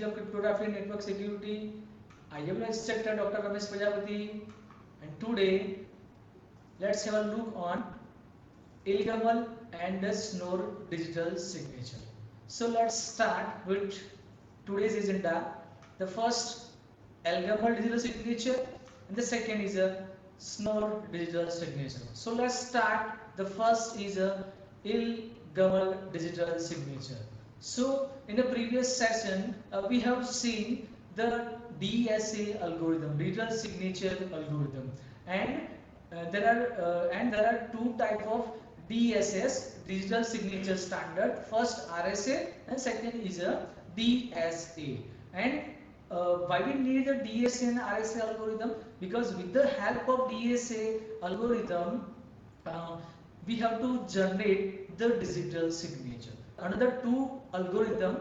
of Cryptography and Network Security. I am your instructor Dr. Ramesh Prajapati, and today let's have a look on Ilgamal and the Schnorr digital signature. So let's start with today's agenda. The first Ilgamal digital signature and the second is a Schnorr digital signature. So let's start. The first is a Ilgamal digital signature. So in the previous session we have seen the DSA algorithm, digital signature algorithm, and there are two type of DSS, digital signature standard. First RSA and second is a DSA. And why we need the DSA and RSA algorithm? Because with the help of DSA algorithm, uh, we have to generate the digital signature. Another two algorithm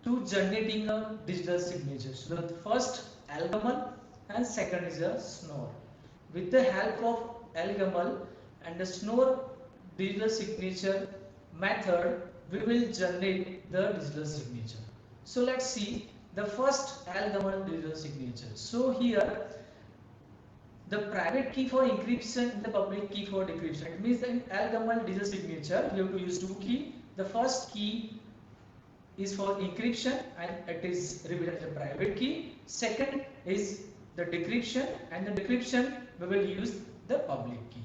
to generating a digital signature. So the first Algamal and second is a Schnorr. With the help of Algamal and the Schnorr digital signature method, we will generate the digital signature. So let's see the first Algamal digital signature. So here the private key for encryption and the public key for decryption. It means that in Algamal digital signature you have to use two keys. The first key is for encryption and it is represented as a private key. Second is the decryption, and the decryption we will use the public key.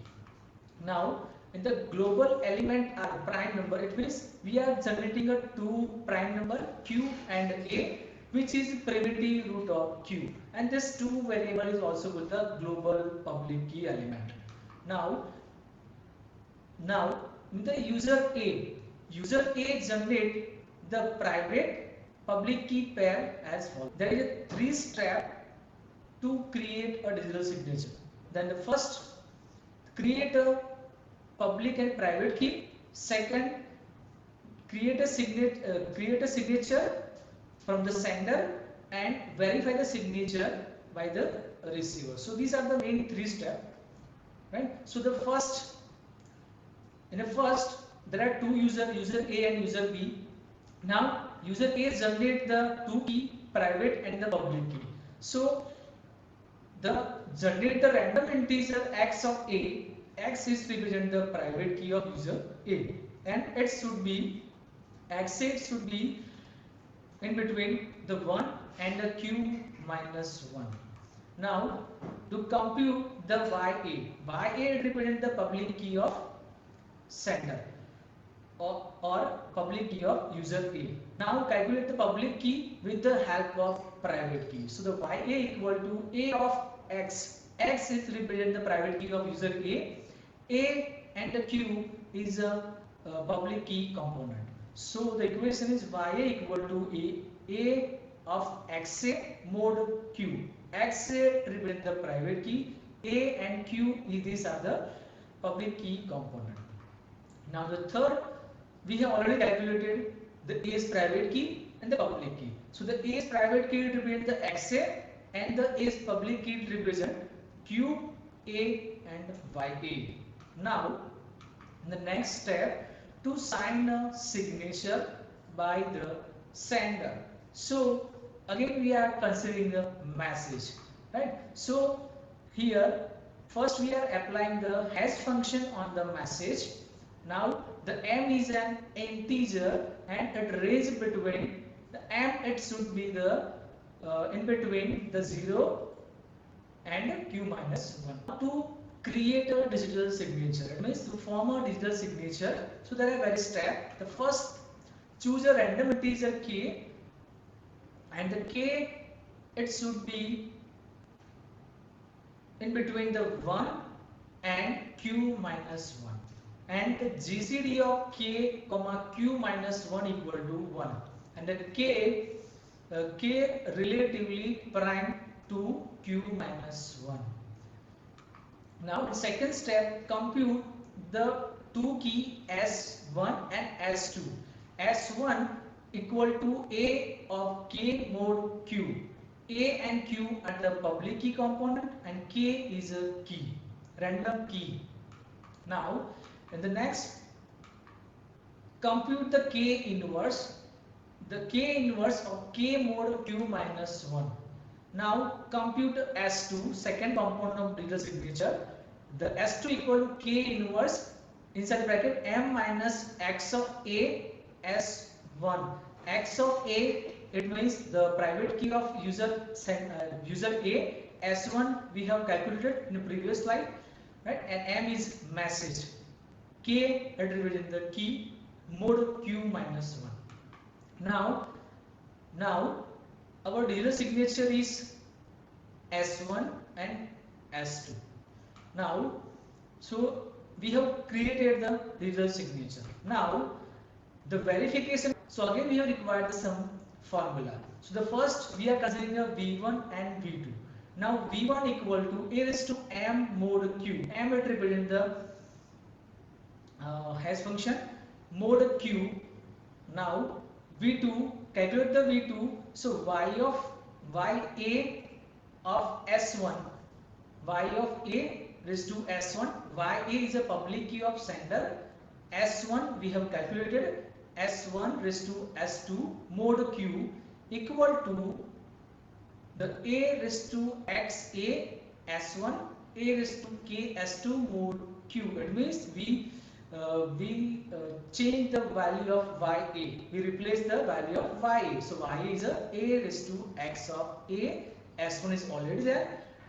Now in the global element are prime number, it means we are generating a two prime number q and a, which is primitive root of q, and this two variable is also called the global public key element. Now in the user A generate the private public key pair as follows. There is a three step to create a digital signature. Then the first, create a public and private key. Second, create a signature from the sender and verify the signature by the receiver. So these are the main three steps, right? So in the first there are two user A and user B. Now user A generate the two key, private and the public key. So the generate the random integer x of A. X is represent the private key of user A, and it should be x8 should be in between the 1 and the q minus 1. Now to compute the YA represent the public key of sender or public key of user A. Now calculate the public key with the help of private key. So the YA equal to A of x. X is represent the private key of user A and the Q is a public key component. So the equation is YA equal to A of XA mod Q. XA represent the private key, A and Q these are the public key component. Now the third, we have already calculated the A's private key and the public key. So the A's private key represent the XA and the A's public key represent Q, A and YA. Now in the next step, to sign a signature by the sender. So again we are considering the message, right? So here first we are applying the hash function on the message. Now the m is an integer and it range between the m, it should be the in between the 0 and q minus 1. To create a digital signature, it means to form a digital signature, so there are various steps. The first, choose a random integer k, and the k it should be in between the 1 and q minus 1, and the GCD of k comma q minus 1 equal to 1, and then k relatively prime to q minus 1. Now the second step, compute the two key S1 and S2. S1 equal to A of k mod q. A and q are the public key component and k is a key, random key. Now in the next, compute the k inverse. the k inverse of k mod q minus 1. Now compute S2, second component of digital signature. The S2 equal to k inverse inside bracket m minus x of a S1. X of a, it means the private key of user A. S1 we have calculated in the previous slide, right? And m is message. K representing the key mod q minus 1. Now our digital signature is S1 and S2. Now, so we have created the digital signature. Now, the verification. So again, we have required some formula. So the first we are considering a V1 and V2. Now V1 equal to a raised to m mod q. M it represents the hash function mod q. Now V2, calculate the V2. So y of S1, y of a raised to S1, ya is a public key of sender. S1 we have calculated, S1 raised to S2 mod q equal to the a raised to x a S1, a raised to k S2 mod q. It means we change the value of ya. We replace the value of ya. So ya is a raised to x of a. S1 is already there,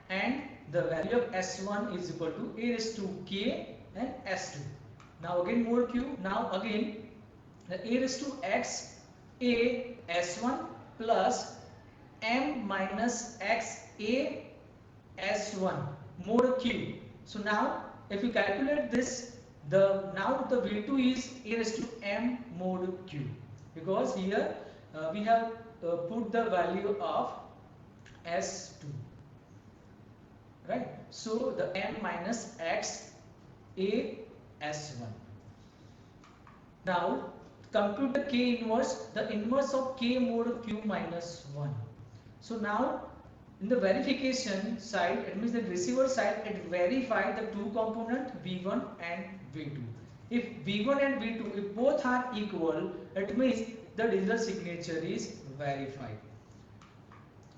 and the value of S1 is equal to a raised to k and S2. Now again mod q. Now again the a raised to x a S1 plus m minus x a S1 mod q. So now if you calculate this, now the V2 is a raised to m mod q, because here we have put the value of S2, right? So the m minus x a S1. Now compute the k inverse, the inverse of k mod q minus 1. So now in the verification side, it means the receiver side, it verify the two component V1 and V2. If V1 and V2 if both are equal, it means the digital signature is verified.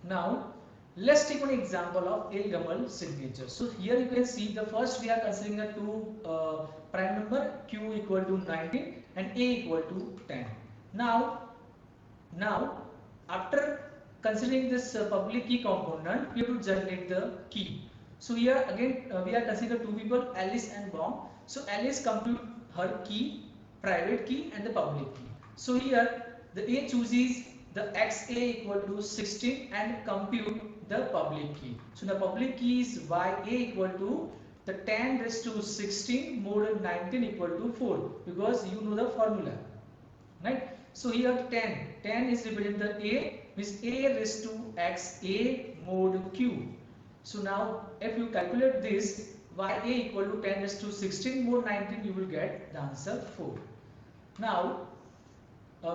Now let's take one example of Elgamal signature. So here you can see the first we are considering a two prime number q equal to 19 and a equal to 10. Now after considering this public key component, we have to generate the key. So here again we are considering two people, Alice and Bom. So Alice compute her key, private key and the public key. So here the A chooses the xa equal to 16 and compute the public key. So the public key is ya equal to the 10 raised to 16 mod 19 equal to 4, because you know the formula, right? So here 10 is representing the a, means a raised to x a mod q. So now if you calculate this, ya equal to 10 raised to 16 mod 19, you will get the answer 4. Now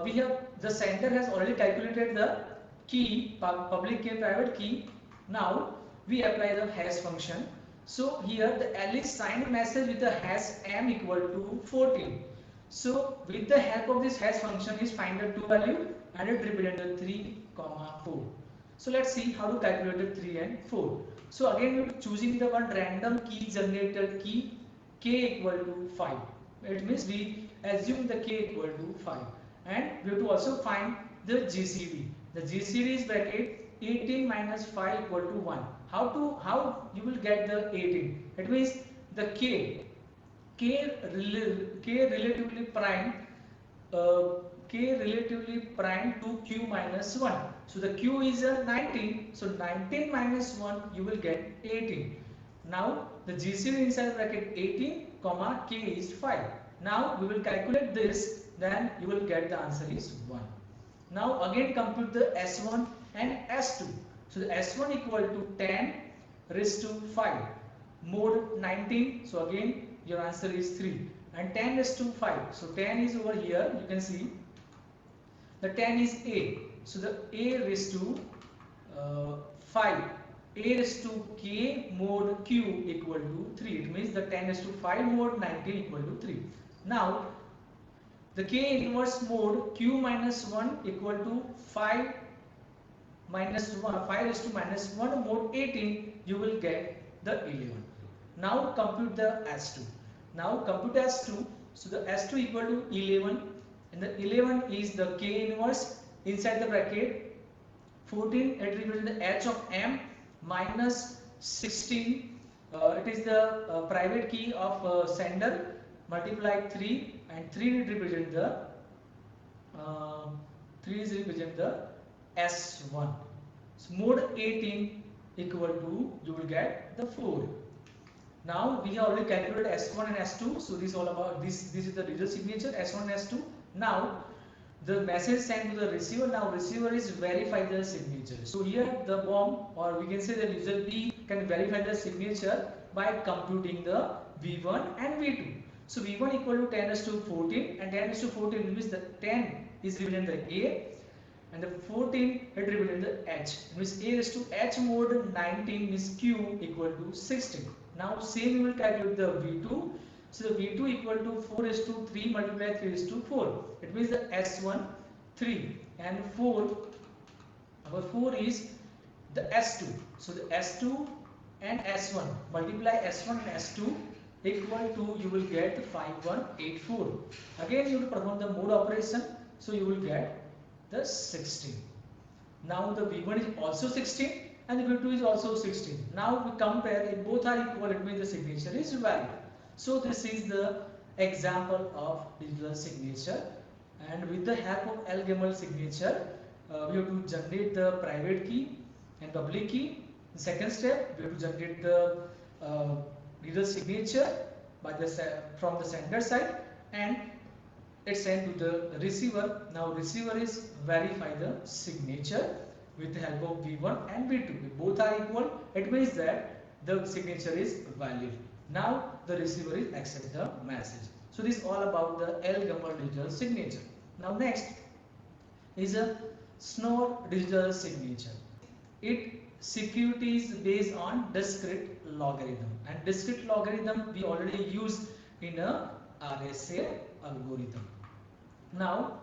we have the sender has already calculated the key, public key and private key. Now we apply the hash function. So here the Alice signed a message with the hash m equal to 14. So with the help of this hash function is find the two value and it represents 3, 4. So let's see how to calculate the 3 and 4. So again we are choosing the one random key generator key k equal to 5. It means we assume the k equal to 5. And we have to also find the GCD. The GCD is bracket 18 minus 5 equal to 1. How you will get the 18? It means the k relatively prime to q minus 1. So the q is 19. So 19 minus 1 you will get 18. Now the GCD inside bracket 18 comma k is 5. Now we will calculate this. Then you will get the answer is 1. Now again compute the S1 and S2. So the S1 equal to 10 raised to 5 mod 19. So again your answer is 3 and 10 raised to 5. So 10 is over here, you can see the 10 is A. So the A raised to 5, A raised to k mod q equal to 3. It means the 10 raised to 5 mod 19 equal to 3. Now the K inverse mode Q minus 1 equal to 5 minus 1, 5 is to minus 1 mode 18, you will get the 11. Now compute the S2. Now compute S2. So the S2 equal to 11, and the 11 is the K inverse inside the bracket 14, it represents the H of M minus 16. It is the private key of sender multiply 3, and 3 represent the uh, 3 is represent the S1. So mode 18 equal to, you will get the 4. Now we have already calculated S1 and S2. So this is all about this. This is the digital signature S1 and S2. Now the message sent to the receiver. Now receiver is verify the signature. So here the bomb, or we can say the user B can verify the signature by computing the V1 and V2. So V1 equal to 10 is to 14, and 10 is to 14 means the 10 is representing the A, and the 14 it represents the H. Means A is to H mode 19 means Q equal to 16. Now same we will calculate the V2. So the V2 equal to 4 is to 3 multiply 3 is to 4. It means the S1 3 and 4. Our 4 is the S2. So the S2 and S1 multiply S1 and S2 equal to, you will get 5184. Again you will perform the mode operation. So you will get the 16. Now the V1 is also 16 and the V2 is also 16. Now we compare, if both are equal, it means the signature is valid. So this is the example of digital signature, and with the help of Elgamal signature, we have to generate the private key and public key. The second step, we have to generate the digital signature by the from the sender side, and it's sent to the receiver. Now receiver is verify the signature with the help of V1 and V2. If both are equal, it means that the signature is valid. Now the receiver is accept the message. So this is all about the Elgamal digital signature. Now next is a Schnorr digital signature. It security is based on discrete logarithm, and discrete logarithm we already use in a RSA algorithm. Now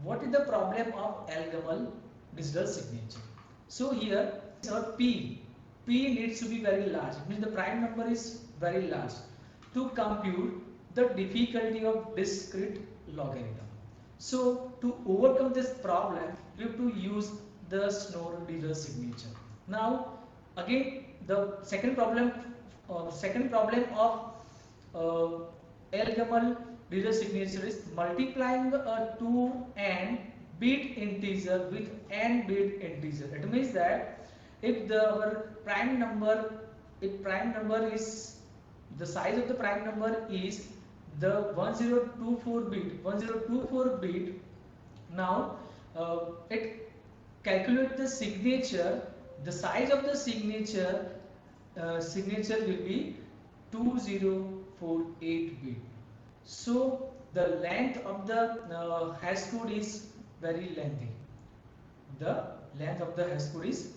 what is the problem of Elgamal digital signature? So here our P needs to be very large. It means the prime number is very large to compute the difficulty of discrete logarithm. So to overcome this problem, we have to use the Schnorr digital signature. Now again the second problem of Elgamal digital signature is multiplying a 2n bit integer with n bit integer. It means that if our prime number is, the size of the prime number is the 1024 bit, now it calculate the signature. The size of the signature will be 2048 bit. So the length of the hash code is very lengthy. The length of the hash code is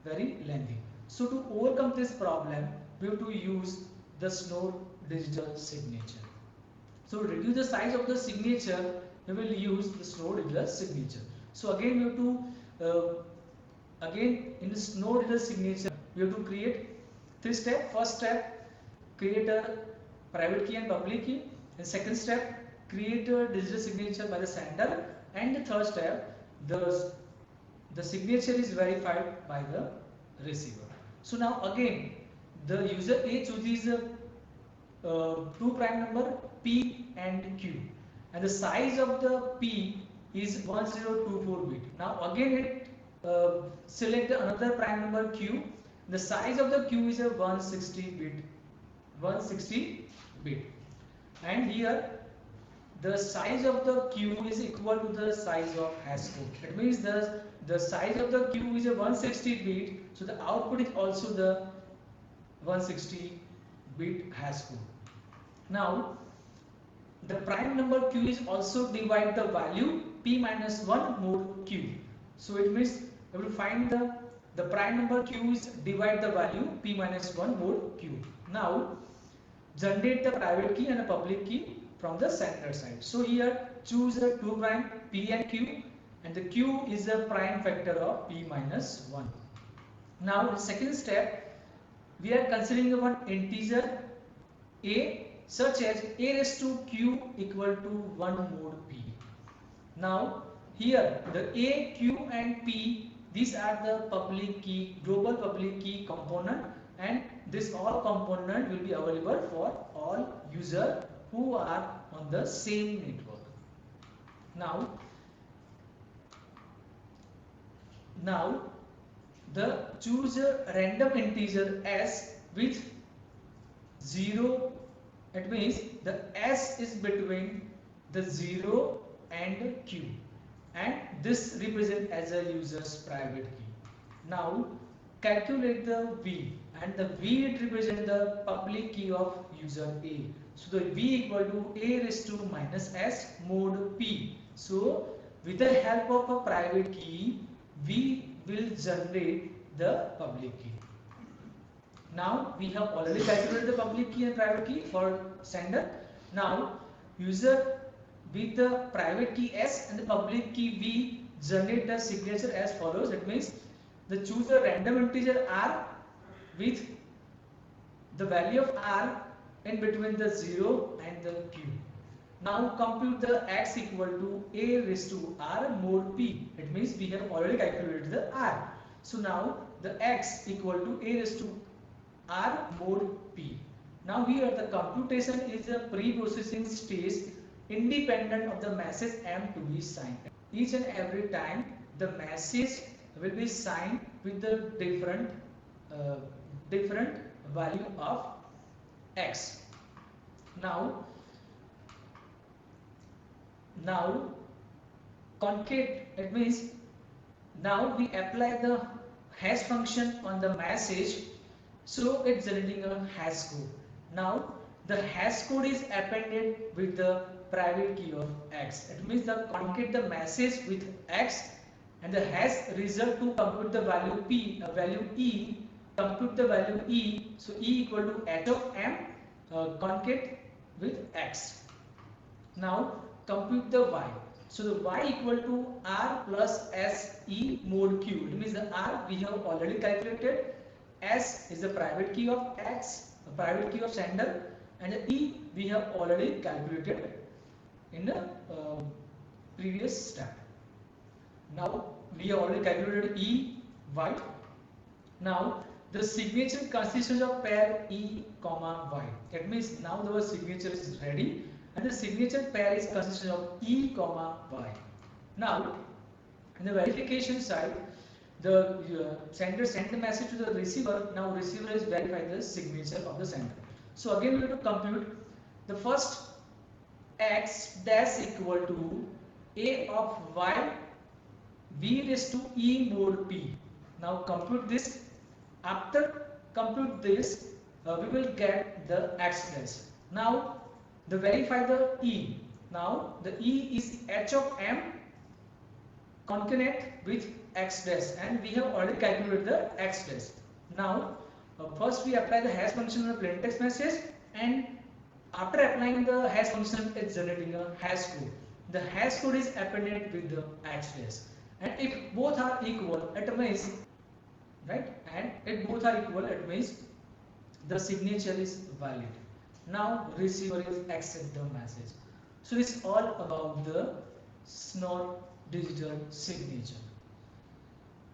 very lengthy. So to overcome this problem, we have to use the Schnorr digital signature. So to reduce the size of the signature, we will use the Schnorr digital signature. So again we have to again in the Schnorr digital signature, we have to create 3 steps. First step, create a private key and public key. And second step, create a digital signature by the sender. And the third step, the signature is verified by the receiver. So now again, the user A chooses two prime number P and Q, and the size of the P is 1024 bit. Now again it select another prime number Q. The size of the Q is a 160 bit, and here the size of the Q is equal to the size of hash code. It means the size of the Q is a 160 bit, so the output is also the 160 bit hash code. Now the prime number Q is also divide the value P minus 1 mode Q. So it means we will find the prime number Q is divide the value P minus 1 mode Q. Now generate the private key and a public key from the sender side. So here choose a 2 prime P and Q, and the Q is a prime factor of P minus 1. Now the second step, we are considering one integer a such as a raised to q equal to 1 mod p. Now here the a, q and p, these are the public key, global public key component, and this all component will be available for all users who are on the same network. Now the choose a random integer s with 0. It means the s is between the 0 and q, and this represents as a user's private key. Now calculate the v, and the v it represents the public key of user a. So the v equal to a raised to minus s mod p. So with the help of a private key, we will generate the public key. Now we have already calculated the public key and private key for sender. Now user with the private key s and the public key v generate the signature as follows. That means the choose a random integer r with the value of r in between the 0 and the q. Now compute the x equal to a raised to r mod p. It means we have already calculated the r. So now the x equal to a raised to r mod p. Now here the computation is a pre-processing stage independent of the message m to be signed. Each and every time the message will be signed with the different value of x. Now concate, it means now we apply the hash function on the message, so it's generating a hash code. Now the hash code is appended with the private key of x. It means the concate the message with x, and the hash result to compute the value p, value e, compute the value e. So e equal to h of m concate with x. Now compute the y. So the y equal to r plus s e mod q. It means the r we have already calculated, s is the private key of x, the private key of sender, and the e we have already calculated in the previous step. Now we have already calculated e, y. Now the signature consists of pair e comma y. That means now the signature is ready, and the signature pair is consisting of e comma y. Now in the verification side, the sender sent the message to the receiver. Now receiver is verifying the signature of the sender. So again we have to compute the first x dash equal to a of y v raised to e mod p. Now compute this. After compute this, we will get the x dash. Now the verify the e. Now the e is h of m concatenate with x dash, and we have already calculated the x dash. Now first we apply the hash function on the plain text message, and after applying the hash function, it's generating a hash code. The hash code is appended with the x dash, and if both are equal, it means right, and if both are equal, it means the signature is valid. Now receiver is accept the message. So this is all about the SNOR digital signature.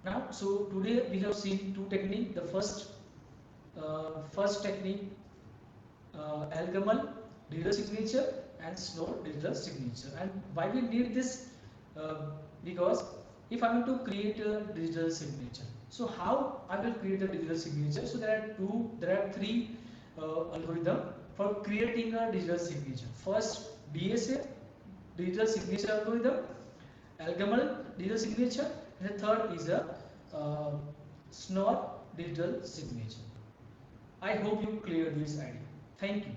Now, so today we have seen two techniques. The first technique, Algol digital signature and SNOR digital signature. And why we need this? Because if I want to create a digital signature, so how I will create a digital signature? So there are three algorithms for creating a digital signature. First, DSA, digital signature algorithm, Algol digital signature, and the third is a SNOR digital signature. I hope you clear this idea. Thank you.